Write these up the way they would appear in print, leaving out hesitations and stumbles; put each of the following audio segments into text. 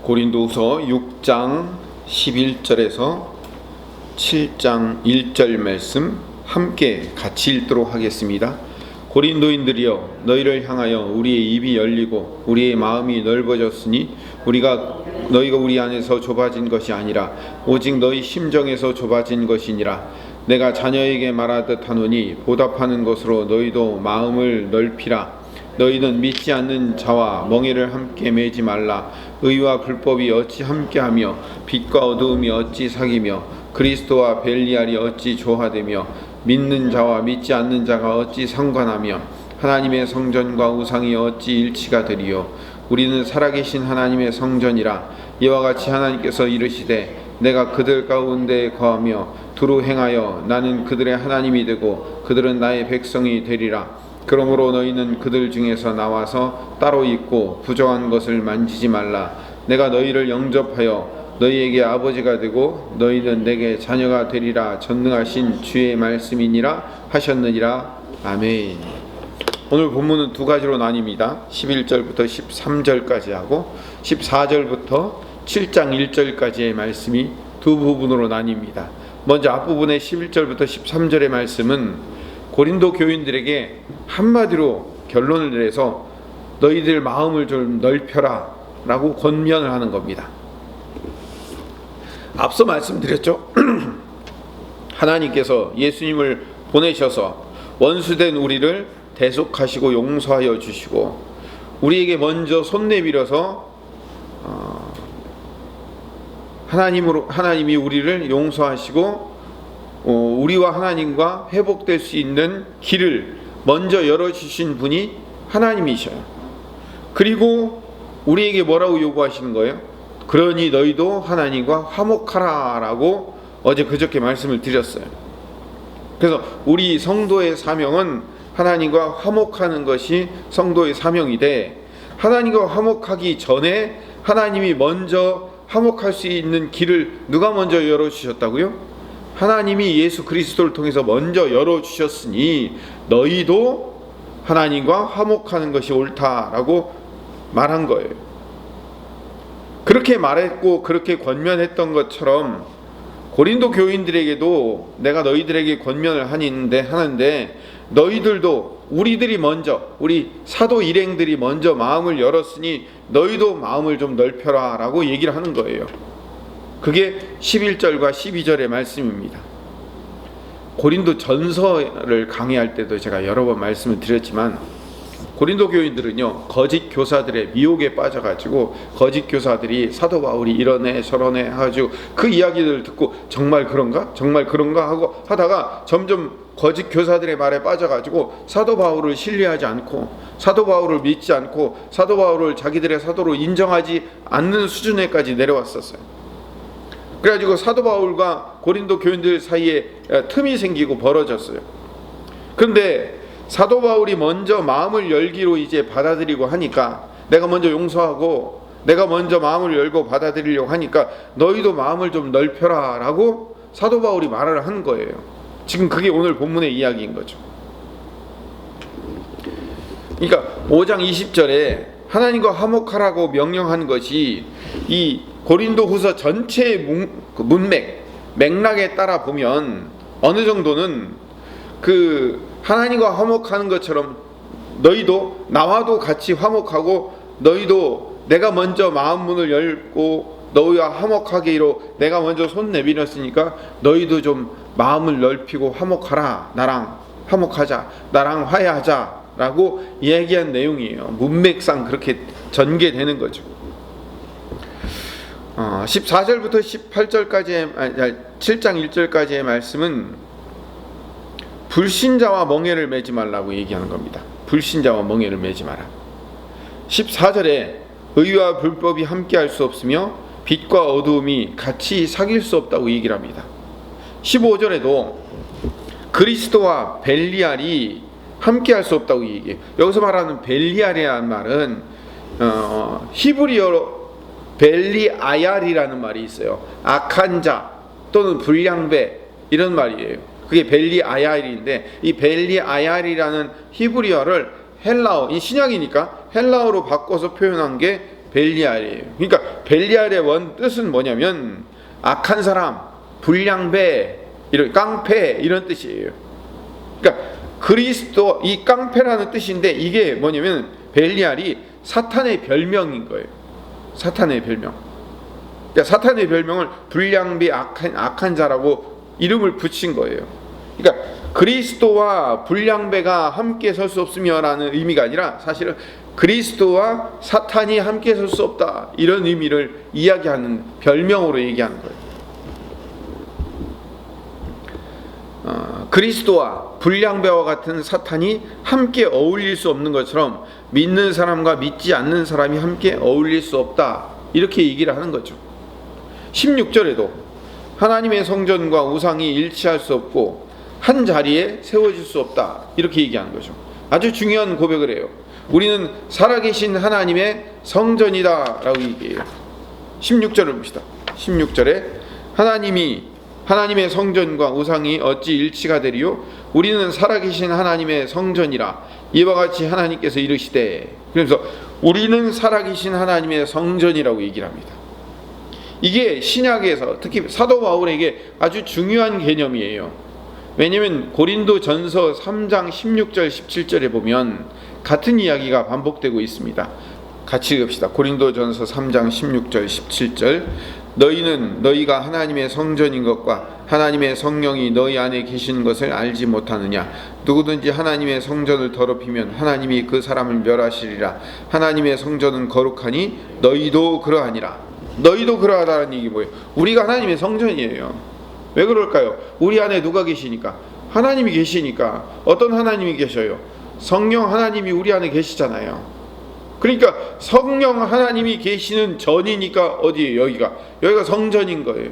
고린도후서 6장 11절에서 7장 1절 말씀 함께 같이 읽도록 하겠습니다. 고린도인들이여, 너희를 향하여 우리의 입이 열리고 우리의 마음이 넓어졌으니 너희가 우리 안에서 좁아진 것이 아니라 오직 너희 심정에서 좁아진 것이니라. 내가 자녀에게 말하듯 하노니 보답하는 것으로 너희도 마음을 넓히라. 너희는 믿지 않는 자와 멍에를 함께 매지 말라. 의와 불법이 어찌 함께하며 빛과 어두움이 어찌 사귀며 그리스도와 벨리알이 어찌 조화되며 믿는 자와 믿지 않는 자가 어찌 상관하며 하나님의 성전과 우상이 어찌 일치가 되리요. 우리는 살아계신 하나님의 성전이라. 이와 같이 하나님께서 이르시되 내가 그들 가운데 거하며 두루 행하여 나는 그들의 하나님이 되고 그들은 나의 백성이 되리라. 그러므로 너희는 그들 중에서 나와서 따로 있고 부정한 것을 만지지 말라. 내가 너희를 영접하여 너희에게 아버지가 되고 너희는 내게 자녀가 되리라. 전능하신 주의 말씀이니라 하셨느니라. 아멘. 오늘 본문은 두 가지로 나뉩니다. 11절부터 13절까지 하고 14절부터 7장 1절까지의 말씀이 두 부분으로 나뉩니다. 먼저 앞부분의 11절부터 13절의 말씀은 고린도 교인들에게 한마디로 결론을 내서 너희들 마음을 좀 넓혀라 라고 권면을 하는 겁니다. 앞서 말씀드렸죠. 하나님께서 예수님을 보내셔서 원수된 우리를 대속하시고 용서하여 주시고 우리에게 먼저 손 내밀어서 하나님이 우리를 용서하시고 우리와 하나님과 회복될 수 있는 길을 먼저 열어주신 분이 하나님이셔요. 그리고 우리에게 뭐라고 요구하시는 거예요? 그러니 너희도 하나님과 화목하라 라고 어제 그저께 말씀을 드렸어요. 그래서 우리 성도의 사명은 하나님과 화목하는 것이 성도의 사명이되, 하나님과 화목하기 전에 하나님이 먼저 화목할 수 있는 길을 누가 먼저 열어주셨다고요? 하나님이 예수 그리스도를 통해서 먼저 열어주셨으니 너희도 하나님과 화목하는 것이 옳다라고 말한 거예요. 그렇게 말했고 그렇게 권면했던 것처럼 고린도 교인들에게도 내가 너희들에게 권면을 하는데 너희들도 우리 사도 일행들이 먼저 마음을 열었으니 너희도 마음을 좀 넓혀라 라고 얘기를 하는 거예요. 그게 11절과 12절의 말씀입니다. 고린도 전서를 강의할 때도 제가 여러 번 말씀을 드렸지만 고린도 교인들은요, 거짓 교사들의 미혹에 빠져가지고 거짓 교사들이 사도 바울이 이러네 저러네 해가지고 그 이야기들을 듣고 정말 그런가 하고 하다가 점점 거짓 교사들의 말에 빠져가지고 사도 바울을 신뢰하지 않고 사도 바울을 믿지 않고 사도 바울을 자기들의 사도로 인정하지 않는 수준에까지 내려왔었어요. 그래가지고 사도 바울과 고린도 교인들 사이에 틈이 생기고 벌어졌어요. 그런데 사도 바울이 먼저 마음을 열기로 이제 받아들이고 하니까, 내가 먼저 용서하고 내가 먼저 마음을 열고 받아들이려고 하니까 너희도 마음을 좀 넓혀라 라고 사도 바울이 말을 한 거예요. 지금 그게 오늘 본문의 이야기인 거죠. 그러니까 5장 20절에 하나님과 화목하라고 명령한 것이 이 고린도 후서 전체의 맥락에 따라 보면 어느 정도는 하나님과 화목하는 것처럼 너희도 나와도 같이 화목하고 너희도 내가 먼저 마음 문을 열고 너희와 화목하기로 내가 먼저 손 내밀었으니까 너희도 좀 마음을 넓히고 화목하라. 나랑 화목하자. 나랑 화해하자 라고 얘기한 내용이에요. 문맥상 그렇게 전개되는 거죠. 14절부터 7장 1절까지의 말씀은 불신자와 멍에를 매지 말라고 얘기하는 겁니다. 불신자와 멍에를 매지 마라. 14절에 의와 불법이 함께할 수 없으며 빛과 어두움이 같이 사귈 수 없다고 얘기를 합니다. 15절에도 그리스도와 벨리알이 함께할 수 없다고 얘기해요. 여기서 말하는 벨리알이라는 말은 히브리어로 벨리아얄이라는 말이 있어요. 악한 자 또는 불량배 이런 말이에요. 그게 벨리아얄인데, 이 벨리아얄이라는 히브리어를 헬라어, 이 신약이니까 헬라어로 바꿔서 표현한 게 벨리알이에요. 그러니까 벨리알의 원 뜻은 뭐냐면 악한 사람, 불량배, 이런 깡패 이런 뜻이에요. 그러니까 그리스도 이 깡패라는 뜻인데 이게 뭐냐면 벨리알이 사탄의 별명인 거예요. 사탄의 별명. 그러니까 사탄의 별명을 불량배 악한 자라고 이름을 붙인 거예요. 그러니까 그리스도와 불량배가 함께 설 수 없으며라는 의미가 아니라 사실은 그리스도와 사탄이 함께 설 수 없다 이런 의미를 이야기하는 별명으로 얘기하는 거예요. 그리스도와 불량배와 같은 사탄이 함께 어울릴 수 없는 것처럼 믿는 사람과 믿지 않는 사람이 함께 어울릴 수 없다 이렇게 얘기를 하는 거죠. 16절에도 하나님의 성전과 우상이 일치할 수 없고 한 자리에 세워질 수 없다 이렇게 얘기하는 거죠. 아주 중요한 고백을 해요. 우리는 살아계신 하나님의 성전이다 라고 얘기해요. 16절을 봅시다. 16절에 하나님의 성전과 우상이 어찌 일치가 되리요? 우리는 살아계신 하나님의 성전이라. 이와 같이 하나님께서 이르시되. 그래서 우리는 살아계신 하나님의 성전이라고 얘기를 합니다. 이게 신약에서 특히 사도 바울에게 아주 중요한 개념이에요. 왜냐하면 고린도전서 3장 16절 17절에 보면 같은 이야기가 반복되고 있습니다. 같이 읽읍시다. 고린도전서 3장 16절 17절. 너희는 너희가 하나님의 성전인 것과 하나님의 성령이 너희 안에 계시는 것을 알지 못하느냐. 누구든지 하나님의 성전을 더럽히면 하나님이 그 사람을 멸하시리라. 하나님의 성전은 거룩하니 너희도 그러하니라. 너희도 그러하다는 얘기 뭐예요? 우리가 하나님의 성전이에요. 왜 그럴까요? 우리 안에 누가 계시니까? 하나님이 계시니까. 어떤 하나님이 계셔요? 성령 하나님이 우리 안에 계시잖아요. 그러니까 성령 하나님이 계시는 전이니까 어디예요? 여기가 성전인 거예요.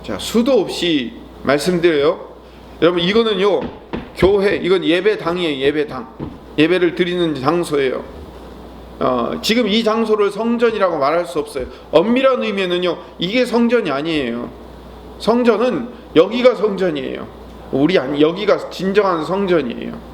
자, 수도 없이 말씀드려요. 여러분 이거는요 교회, 이건 예배당이에요. 예배당. 예배를 드리는 장소예요. 지금 이 장소를 성전이라고 말할 수 없어요. 엄밀한 의미에는요 이게 성전이 아니에요. 성전은 여기가 성전이에요. 여기가 진정한 성전이에요.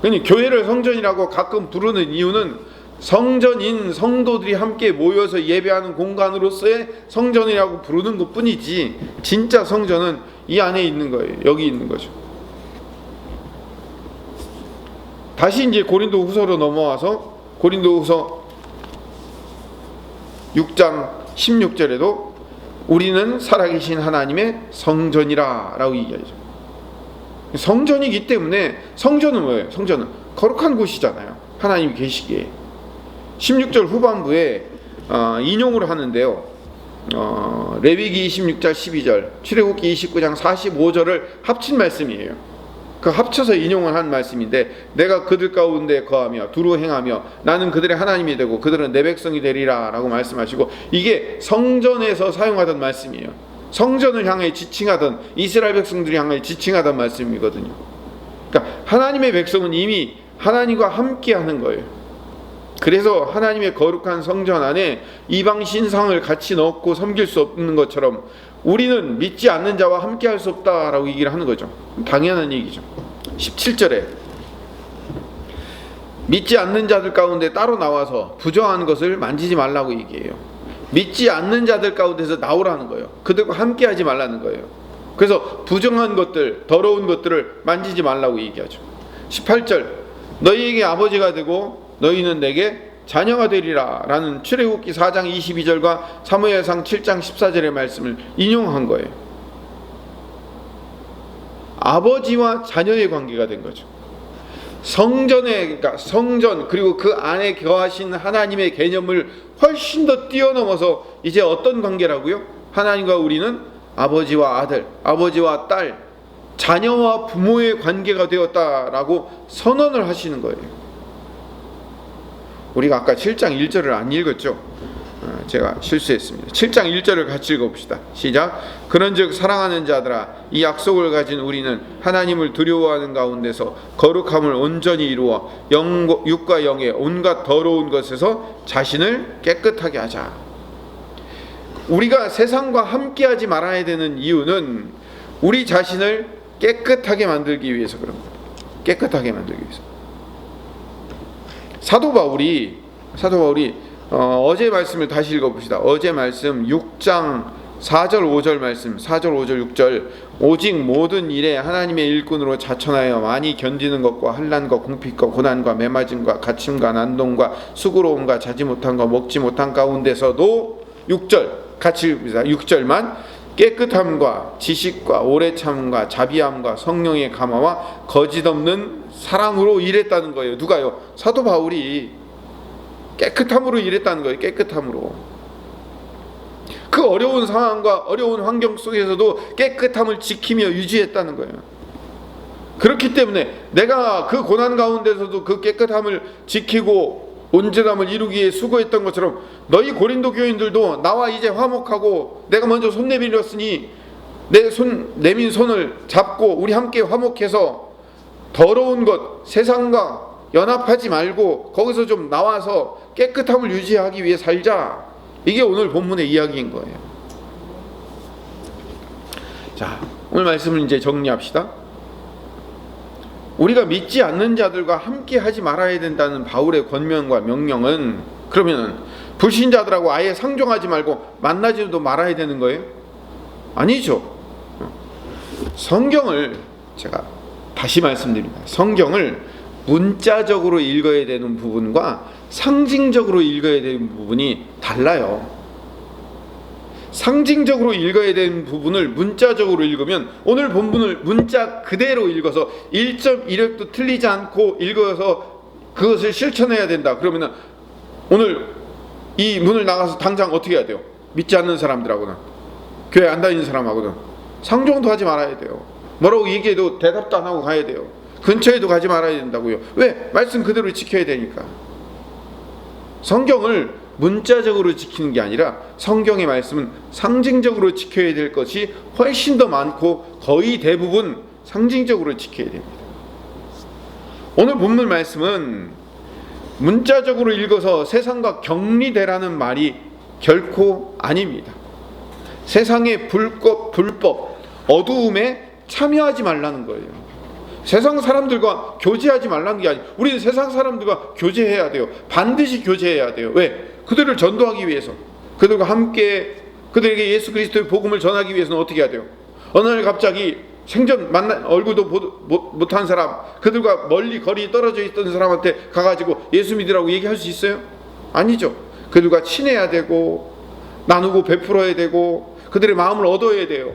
그러니까 교회를 성전이라고 가끔 부르는 이유는 성전인 성도들이 함께 모여서 예배하는 공간으로서의 성전이라고 부르는 것 뿐이지 진짜 성전은 이 안에 있는 거예요. 여기 있는 거죠. 다시 이제 고린도후서로 넘어와서 고린도후서 6장 16절에도 우리는 살아계신 하나님의 성전이라 라고 얘기하죠. 성전이기 때문에 성전은 뭐예요? 성전은 거룩한 곳이잖아요. 하나님이 계시기에. 16절 후반부에 인용을 하는데요. 레위기 26장 12절, 출애굽기 29장 45절을 합친 말씀이에요. 그 합쳐서 인용을 한 말씀인데 내가 그들 가운데 거하며 두루 행하며 나는 그들의 하나님이 되고 그들은 내 백성이 되리라 라고 말씀하시고 이게 성전에서 사용하던 말씀이에요. 성전을 향해 지칭하던 이스라엘 백성들이 향해 지칭하던 말씀이거든요. 그러니까 하나님의 백성은 이미 하나님과 함께 하는 거예요. 그래서 하나님의 거룩한 성전 안에 이방 신상을 같이 넣고 섬길 수 없는 것처럼 우리는 믿지 않는 자와 함께 할 수 없다라고 얘기를 하는 거죠. 당연한 얘기죠. 17절에 믿지 않는 자들 가운데 따로 나와서 부정한 것을 만지지 말라고 얘기해요. 믿지 않는 자들 가운데서 나오라는 거예요. 그들과 함께 하지 말라는 거예요. 그래서 부정한 것들, 더러운 것들을 만지지 말라고 얘기하죠. 18절 너희에게 아버지가 되고 너희는 내게 자녀가 되리라 라는 출애굽기 4장 22절과 사무엘상 7장 14절의 말씀을 인용한 거예요. 아버지와 자녀의 관계가 된 거죠. 그러니까 성전 그리고 그 안에 거하신 하나님의 개념을 훨씬 더 뛰어넘어서 이제 어떤 관계라고요? 하나님과 우리는 아버지와 아들, 아버지와 딸, 자녀와 부모의 관계가 되었다라고 선언을 하시는 거예요. 우리가 아까 7장 1절을 안 읽었죠? 제가 실수했습니다. 7장 1절을 같이 읽어봅시다. 시작. 그런즉 사랑하는 자들아 이 약속을 가진 우리는 하나님을 두려워하는 가운데서 거룩함을 온전히 이루어 육과 영의 온갖 더러운 것에서 자신을 깨끗하게 하자. 우리가 세상과 함께하지 말아야 되는 이유는 우리 자신을 깨끗하게 만들기 위해서 그런 겁니다. 깨끗하게 만들기 위해서. 사도 바울이 사도 바울이 어제 말씀을 다시 읽어봅시다. 어제 말씀 6장 4절 5절 말씀, 4절 5절 6절. 오직 모든 일에 하나님의 일꾼으로 자천하여 많이 견디는 것과 환난과 궁핍과 고난과 매맞음과 갇힘과 난동과 수고로움과 자지 못한 것 먹지 못한 가운데서도 6절 같이 읽습니다. 6절만 깨끗함과 지식과 오래 참음과 자비함과 성령의 감화와 거짓없는 사랑으로 일했다는 거예요. 누가요? 사도 바울이 깨끗함으로 일했다는 거예요. 깨끗함으로. 그 어려운 상황과 어려운 환경 속에서도 깨끗함을 지키며 유지했다는 거예요. 그렇기 때문에 내가 그 고난 가운데서도 그 깨끗함을 지키고 온전함을 이루기 위해 수고했던 것처럼 너희 고린도 교인들도 나와 이제 화목하고 내가 먼저 손 내밀었으니 내 손 내민 손을 잡고 우리 함께 화목해서 더러운 것 세상과 연합하지 말고 거기서 좀 나와서 깨끗함을 유지하기 위해 살자. 이게 오늘 본문의 이야기인 거예요. 자, 오늘 말씀을 이제 정리합시다. 우리가 믿지 않는 자들과 함께 하지 말아야 된다는 바울의 권면과 명령은 그러면 불신자들하고 아예 상종하지 말고 만나지도 말아야 되는 거예요? 아니죠. 성경을 제가 다시 말씀드립니다. 성경을 문자적으로 읽어야 되는 부분과 상징적으로 읽어야 되는 부분이 달라요. 상징적으로 읽어야 되는 부분을 문자적으로 읽으면 오늘 본문을 문자 그대로 읽어서 1.1획도 틀리지 않고 읽어서 그것을 실천해야 된다. 그러면 오늘 이 문을 나가서 당장 어떻게 해야 돼요? 믿지 않는 사람들하고는, 교회 안 다니는 사람하고는 상종도 하지 말아야 돼요. 뭐라고 얘기해도 대답도 안 하고 가야 돼요. 근처에도 가지 말아야 된다고요. 왜? 말씀 그대로 지켜야 되니까. 성경을 문자적으로 지키는 게 아니라 성경의 말씀은 상징적으로 지켜야 될 것이 훨씬 더 많고 거의 대부분 상징적으로 지켜야 됩니다. 오늘 본문 말씀은 문자적으로 읽어서 세상과 격리되라는 말이 결코 아닙니다. 세상의 불법, 어두움에 참여하지 말라는 거예요. 세상 사람들과 교제하지 말라는 게 아니에요. 우리는 세상 사람들과 교제해야 돼요. 반드시 교제해야 돼요. 왜? 그들을 전도하기 위해서, 그들과 함께 그들에게 예수 그리스도의 복음을 전하기 위해서는 어떻게 해야 돼요? 어느 날 갑자기 생전 얼굴도 못한 사람, 그들과 멀리 거리 떨어져 있던 사람한테 가가지고 예수 믿으라고 얘기할 수 있어요? 아니죠. 그들과 친해야 되고 나누고 베풀어야 되고 그들의 마음을 얻어야 돼요.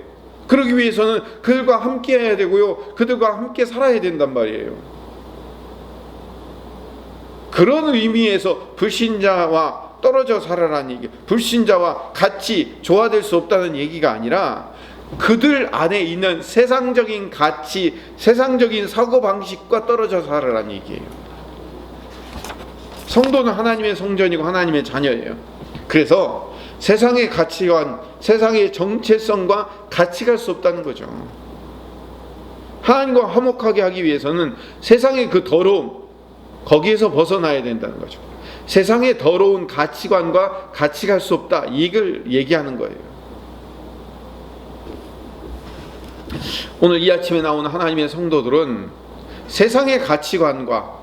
그러기 위해서는 그들과 함께 해야 되고요. 그들과 함께 살아야 된단 말이에요. 그런 의미에서 불신자와 떨어져 살아라는 얘기, 불신자와 같이 조화될 수 없다는 얘기가 아니라 그들 안에 있는 세상적인 가치, 세상적인 사고방식과 떨어져 살아라는 얘기예요. 성도는 하나님의 성전이고 하나님의 자녀예요. 그래서 세상의 가치관, 세상의 정체성과 같이 갈 수 없다는 거죠. 하나님과 화목하게 하기 위해서는 세상의 그 더러움, 거기에서 벗어나야 된다는 거죠. 세상의 더러운 가치관과 같이 갈 수 없다. 이걸 얘기하는 거예요. 오늘 이 아침에 나오는 하나님의 성도들은 세상의 가치관과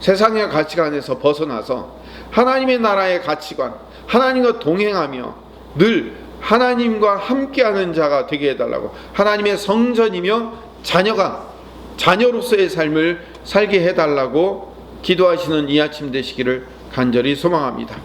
세상의 가치관에서 벗어나서 하나님의 나라의 가치관, 하나님과 동행하며 늘 하나님과 함께하는 자가 되게 해달라고, 하나님의 성전이며 자녀로서의 삶을 살게 해달라고 기도하시는 이 아침 되시기를 간절히 소망합니다.